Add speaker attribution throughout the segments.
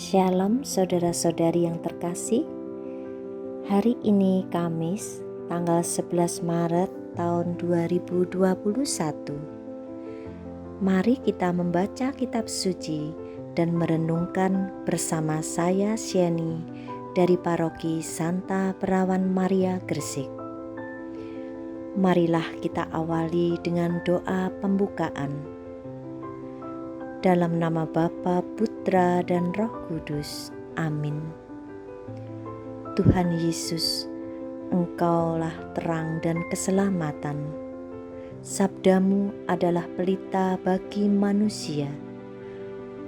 Speaker 1: Shalom saudara-saudari yang terkasih. Hari ini Kamis tanggal 11 Maret tahun 2021. Mari kita membaca kitab suci dan merenungkan bersama saya Sieni dari Paroki Santa Perawan Maria Gresik. Marilah kita awali dengan doa pembukaan. Dalam nama Bapa, Putra, dan Roh Kudus. Amin. Tuhan Yesus, Engkaulah terang dan keselamatan. Sabdamu adalah pelita bagi manusia.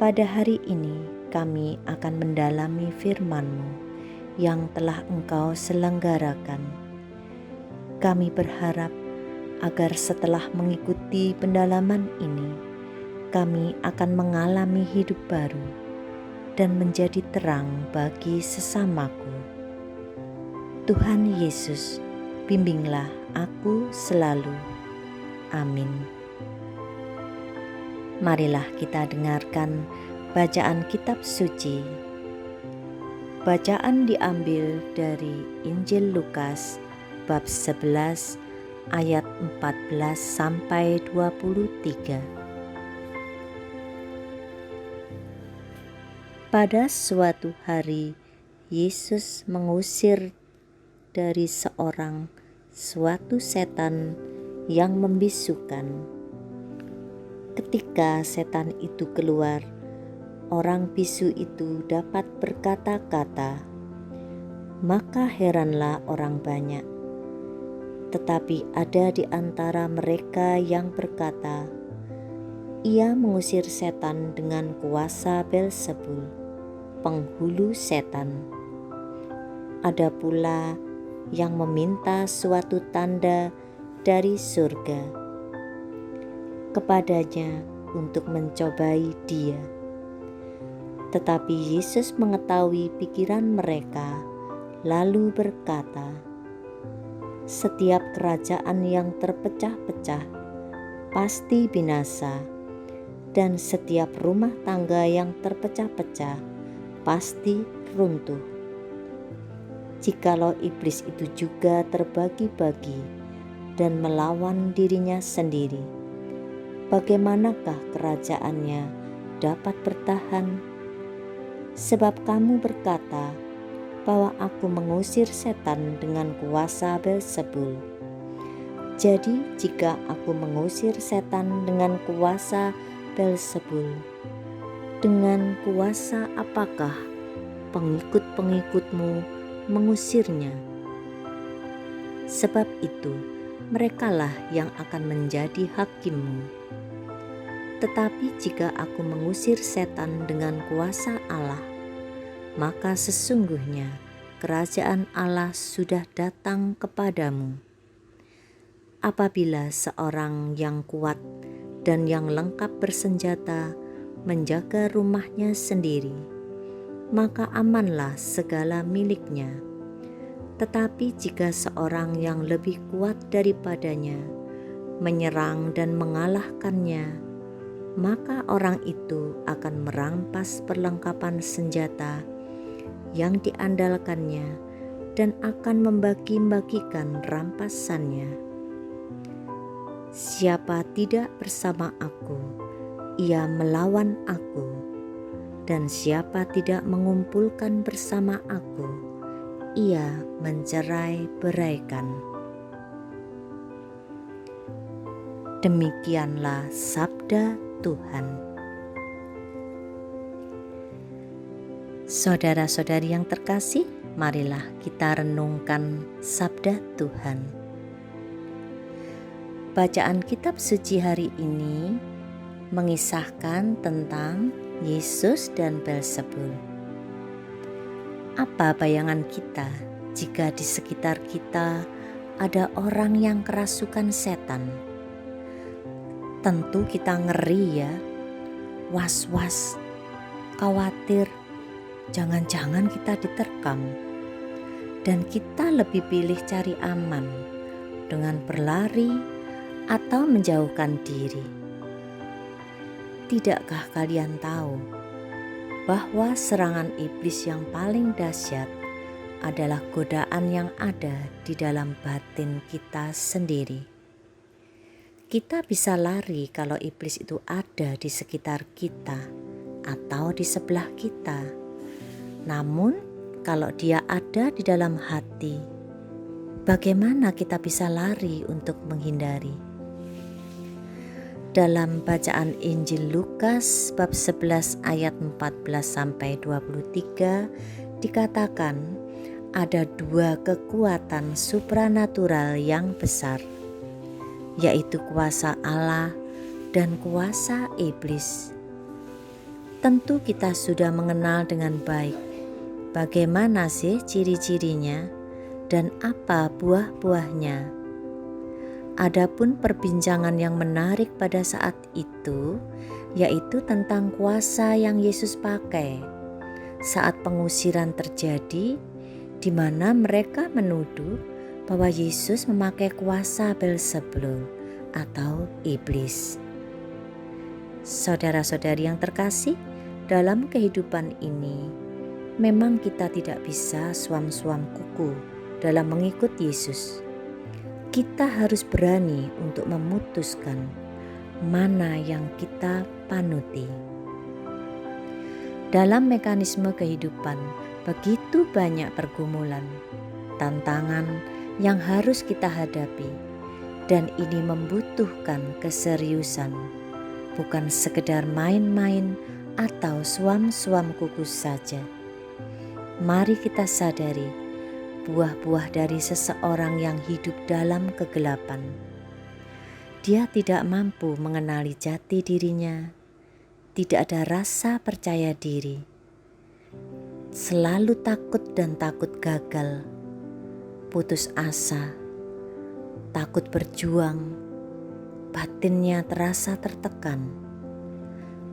Speaker 1: Pada hari ini kami akan mendalami firman-Mu yang telah Engkau selenggarakan. Kami berharap agar setelah mengikuti pendalaman ini, kami akan mengalami hidup baru dan menjadi terang bagi sesamaku. Tuhan Yesus, bimbinglah aku selalu. Amin. Marilah kita dengarkan bacaan kitab suci. Bacaan diambil dari Injil Lukas bab 11 ayat 14 sampai 23. Pada suatu hari, Yesus mengusir dari seorang suatu setan yang membisukan. Ketika setan itu keluar, orang bisu itu dapat berkata-kata, maka heranlah orang banyak. Tetapi ada di antara mereka yang berkata, ia mengusir setan dengan kuasa Beelzebul, penghulu setan. Ada pula yang meminta suatu tanda dari surga kepadanya untuk mencobai dia. Tetapi Yesus mengetahui pikiran mereka, lalu berkata, setiap kerajaan yang terpecah-pecah pasti binasa, dan setiap rumah tangga yang terpecah-pecah pasti runtuh. Jikalau iblis itu juga terbagi-bagi dan melawan dirinya sendiri, bagaimanakah kerajaannya dapat bertahan? Sebab kamu berkata bahwa aku mengusir setan dengan kuasa Beelzebul. Jadi jika aku mengusir setan dengan kuasa Beelzebul, dengan kuasa apakah pengikut-pengikutmu mengusirnya? Sebab itu merekalah yang akan menjadi hakimmu. Tetapi jika aku mengusir setan dengan kuasa Allah, maka sesungguhnya kerajaan Allah sudah datang kepadamu. Apabila seorang yang kuat dan yang lengkap bersenjata menjaga rumahnya sendiri, maka amanlah segala miliknya. Tetapi jika seorang yang lebih kuat daripadanya menyerang dan mengalahkannya, maka orang itu akan merampas perlengkapan senjata yang diandalkannya dan akan membagi-bagikan rampasannya. Siapa tidak bersama aku, ia melawan aku, dan siapa tidak mengumpulkan bersama aku, ia mencerai-beraikan. Demikianlah sabda Tuhan. Saudara-saudari yang terkasih, marilah kita renungkan sabda Tuhan. Bacaan kitab suci hari ini mengisahkan tentang Yesus dan Beelzebul. Apa bayangan kita jika di sekitar kita ada orang yang kerasukan setan? Tentu kita ngeri ya, was-was, khawatir, jangan-jangan kita diterkam. Dan kita lebih pilih cari aman dengan berlari atau menjauhkan diri. Tidakkah kalian tahu bahwa serangan iblis yang paling dahsyat adalah godaan yang ada di dalam batin kita sendiri. Kita bisa lari kalau iblis itu ada di sekitar kita atau di sebelah kita. Namun, kalau dia ada di dalam hati, bagaimana kita bisa lari untuk menghindari? Dalam bacaan Injil Lukas bab 11 ayat 14-23 dikatakan ada dua kekuatan supranatural yang besar, yaitu kuasa Allah dan kuasa iblis. Tentu kita sudah mengenal dengan baik bagaimana sih ciri-cirinya dan apa buah-buahnya. Adapun perbincangan yang menarik pada saat itu yaitu tentang kuasa yang Yesus pakai saat pengusiran terjadi, di mana mereka menuduh bahwa Yesus memakai kuasa Beelzebul atau iblis. Saudara-saudari yang terkasih, dalam kehidupan ini memang kita tidak bisa suam-suam kuku dalam mengikut Yesus. Kita harus berani untuk memutuskan mana yang kita panuti. Dalam mekanisme kehidupan, begitu banyak pergumulan, tantangan yang harus kita hadapi, dan ini membutuhkan keseriusan, bukan sekedar main-main atau suam-suam kuku saja. Mari kita sadari buah-buah dari seseorang yang hidup dalam kegelapan. Dia tidak mampu mengenali jati dirinya, tidak ada rasa percaya diri, selalu takut dan takut gagal, putus asa, takut berjuang, batinnya terasa tertekan,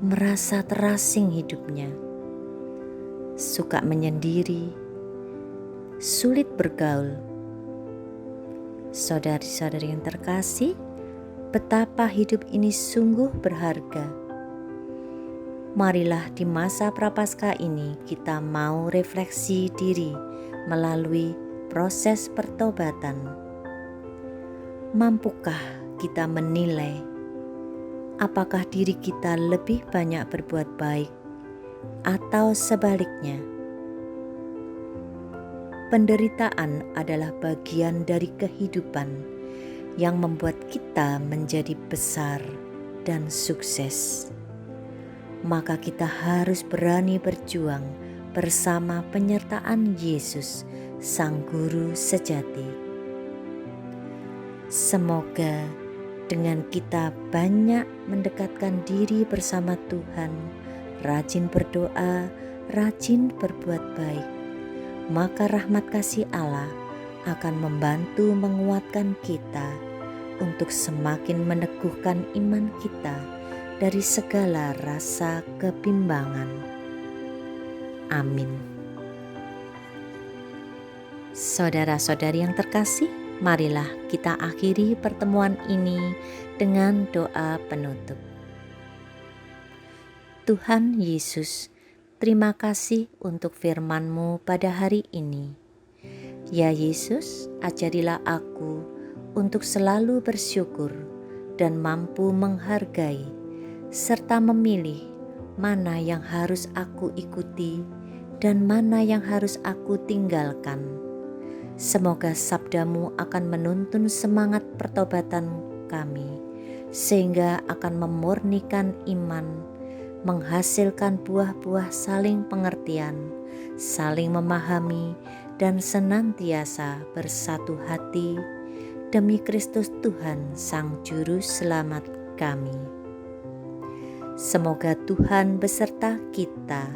Speaker 1: merasa terasing hidupnya, suka menyendiri, sulit bergaul. Saudari-saudari yang terkasih, betapa hidup ini sungguh berharga. Marilah di masa Prapaskah ini kita mau refleksi diri melalui proses pertobatan. Mampukah kita menilai apakah diri kita lebih banyak berbuat baik atau sebaliknya? Penderitaan adalah bagian dari kehidupan yang membuat kita menjadi besar dan sukses. Maka kita harus berani berjuang bersama penyertaan Yesus, Sang Guru sejati. Semoga dengan kita banyak mendekatkan diri bersama Tuhan, rajin berdoa, rajin berbuat baik, maka rahmat kasih Allah akan membantu menguatkan kita untuk semakin meneguhkan iman kita dari segala rasa kebimbangan. Amin. Saudara-saudari yang terkasih, marilah kita akhiri pertemuan ini dengan doa penutup. Tuhan Yesus, terima kasih untuk firman-Mu pada hari ini. Ya Yesus, ajarilah aku untuk selalu bersyukur dan mampu menghargai serta memilih mana yang harus aku ikuti dan mana yang harus aku tinggalkan. Semoga sabda-Mu akan menuntun semangat pertobatan kami, sehingga akan memurnikan iman, menghasilkan buah-buah saling pengertian, saling memahami, dan senantiasa bersatu hati demi Kristus Tuhan Sang Juru Selamat kami. Semoga Tuhan beserta kita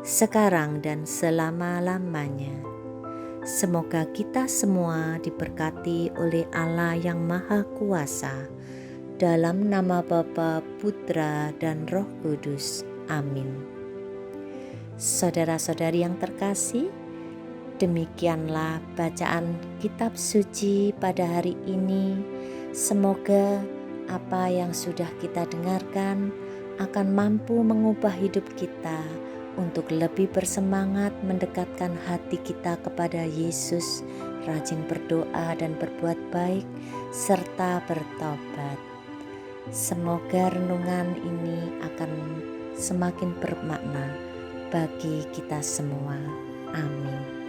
Speaker 1: sekarang dan selama-lamanya. Semoga kita semua diberkati oleh Allah yang Maha Kuasa, dalam nama Bapa, Putra, dan Roh Kudus. Amin. Saudara-saudari yang terkasih, demikianlah bacaan kitab suci pada hari ini. Semoga apa yang sudah kita dengarkan akan mampu mengubah hidup kita untuk lebih bersemangat mendekatkan hati kita kepada Yesus, rajin berdoa dan berbuat baik, serta bertobat. Semoga renungan ini akan semakin bermakna bagi kita semua. Amin.